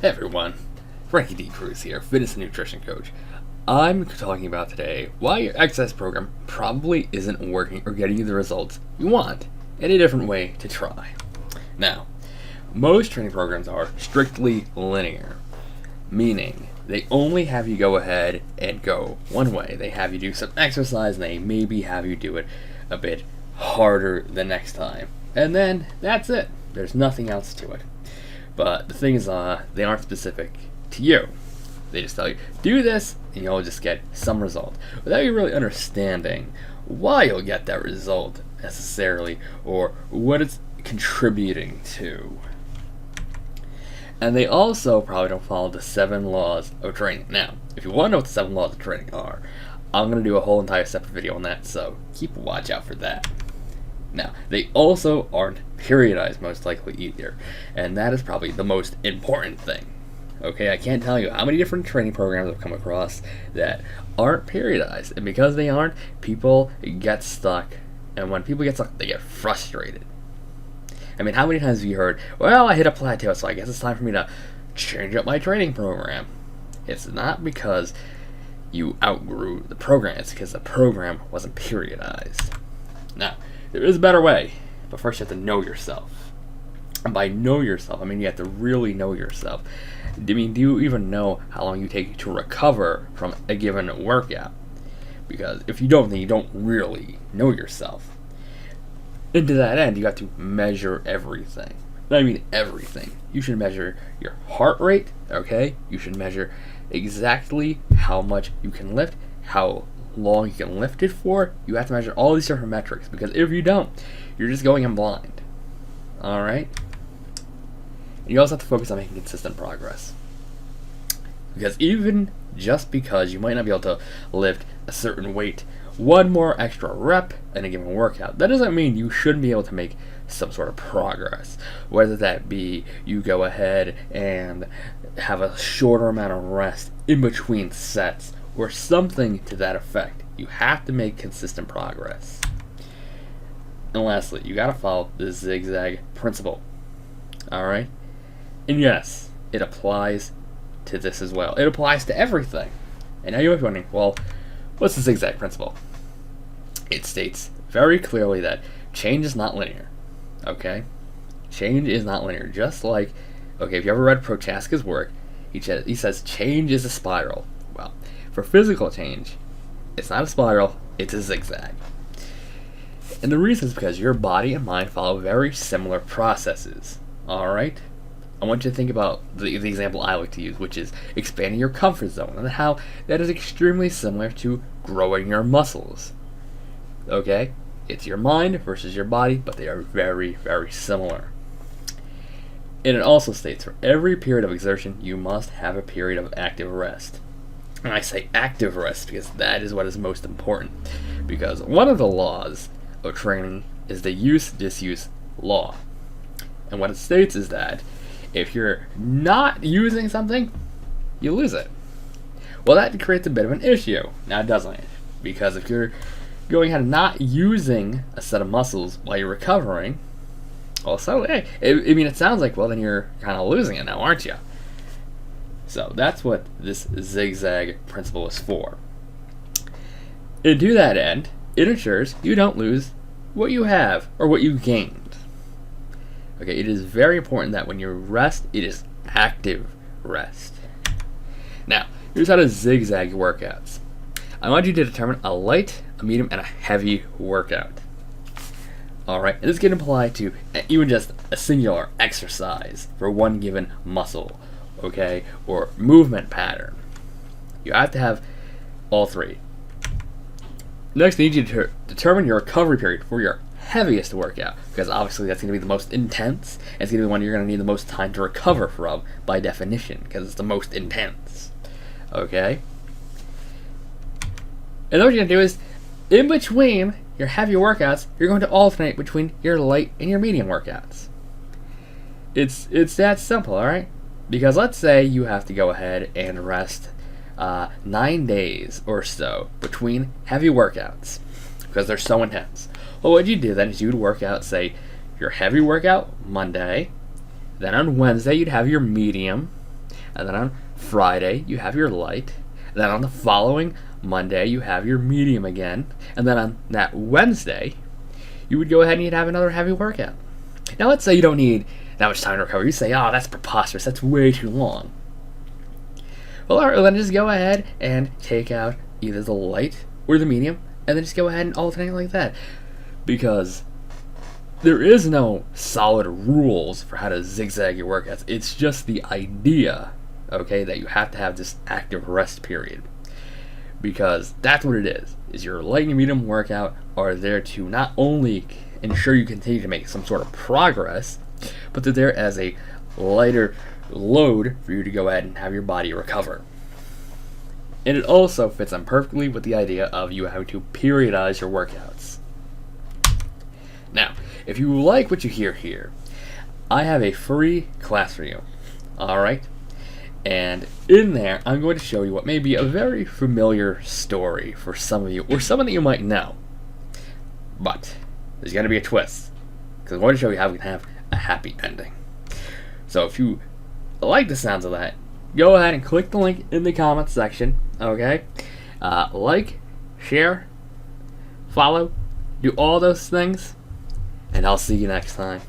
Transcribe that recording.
Hey everyone, Frankie D. Cruz here, fitness and nutrition coach. I'm talking about today why your exercise program probably isn't working or getting you the results you want, and a different way to try. Now, most training programs are strictly linear, meaning they only have you go ahead and go one way. They have you do some exercise and they maybe have you do it a bit harder the next time. And then that's it. There's nothing else to it. But the thing is, they aren't specific to you. They just tell you, do this, and you'll just get some result, without you really understanding why you'll get that result necessarily, or what it's contributing to. And they also probably don't follow the 7 laws of training. Now, if you want to know what the 7 laws of training are, I'm going to do a whole entire separate video on that, so keep a watch out for that. Now, they also aren't periodized, most likely either, and that is probably the most important thing. Okay, I can't tell you how many different training programs I've come across that aren't periodized, and because they aren't, people get stuck, and when people get stuck, they get frustrated. I mean, how many times have you heard, well, I hit a plateau, so I guess it's time for me to change up my training program? It's not because you outgrew the program, it's because the program wasn't periodized. Now, there is a better way, but first you have to know yourself. And by know yourself, I mean you have to really know yourself. I mean, do you even know how long you take to recover from a given workout? Because if you don't, then you don't really know yourself. And to that end, you have to measure everything. I mean everything. You should measure your heart rate, okay? You should measure exactly how much you can lift, how long you can lift it for. You have to measure all these different metrics, because if you don't, you're just going in blind. Alright? And you also have to focus on making consistent progress. Because even just because you might not be able to lift a certain weight, one more extra rep in a given workout, that doesn't mean you shouldn't be able to make some sort of progress. Whether that be you go ahead and have a shorter amount of rest in between sets, or something to that effect. You have to make consistent progress. And lastly, you gotta follow the zigzag principle. Alright? And yes, it applies to this as well. It applies to everything. And now you might be wondering, well, what's the zigzag principle? It states very clearly that change is not linear. Okay? Change is not linear. Just like, okay, if you ever read Prochaska's work, he says change is a spiral. Well, for physical change, it's not a spiral, it's a zigzag. And the reason is because your body and mind follow very similar processes. Alright? I want you to think about the example I like to use, which is expanding your comfort zone, and how that is extremely similar to growing your muscles. Okay? It's your mind versus your body, but they are very, very similar. And it also states, for every period of exertion, you must have a period of active rest. And I say active rest because that is what is most important. Because one of the laws of training is the use-disuse law. And what it states is that if you're not using something, you lose it. Well, that creates a bit of an issue, now doesn't it? Because if you're going ahead and not using a set of muscles while you're recovering, well, so hey, I mean, it sounds like, well, then you're kind of losing it now, aren't you? So that's what this zigzag principle is for. And to that end, it ensures you don't lose what you have or what you gained. Okay, it is very important that when you rest, it is active rest. Now, here's how to zigzag your workouts. I want you to determine a light, a medium, and a heavy workout. Alright, and this can apply to even just a singular exercise for one given muscle. Okay, or movement pattern. You have to have all three. Next, I need you to determine your recovery period for your heaviest workout, because obviously that's going to be the most intense, and it's going to be the one you're going to need the most time to recover from by definition, because it's the most intense. Okay? And then what you're going to do is, in between your heavy workouts, you're going to alternate between your light and your medium workouts. It's that simple, alright? Because let's say you have to go ahead and rest 9 days or so between heavy workouts because they're so intense. Well, what you do then is you would work out, say, your heavy workout Monday, then on Wednesday you'd have your medium, and then on Friday you have your light, and then on the following Monday you have your medium again, and then on that Wednesday you would go ahead and you'd have another heavy workout. Now let's say you don't need that much time to recover. You say, oh, that's preposterous, that's way too long. Well, alright, then just go ahead and take out either the light or the medium, and then just go ahead and alternate like that. Because there is no solid rules for how to zigzag your workouts. It's just the idea, okay, that you have to have this active rest period. Because that's what it is your light and your medium workout are there to not only ensure you continue to make some sort of progress, but they're there as a lighter load for you to go ahead and have your body recover. And it also fits in perfectly with the idea of you having to periodize your workouts. Now, if you like what you hear here, I have a free class for you. Alright? And in there, I'm going to show you what may be a very familiar story for some of you, or someone that you might know. But there's going to be a twist, because I'm going to show you how we can have a happy ending. So if you like the sounds of that, go ahead and click the link in the comments section, okay? Like, share, follow, do all those things, and I'll see you next time.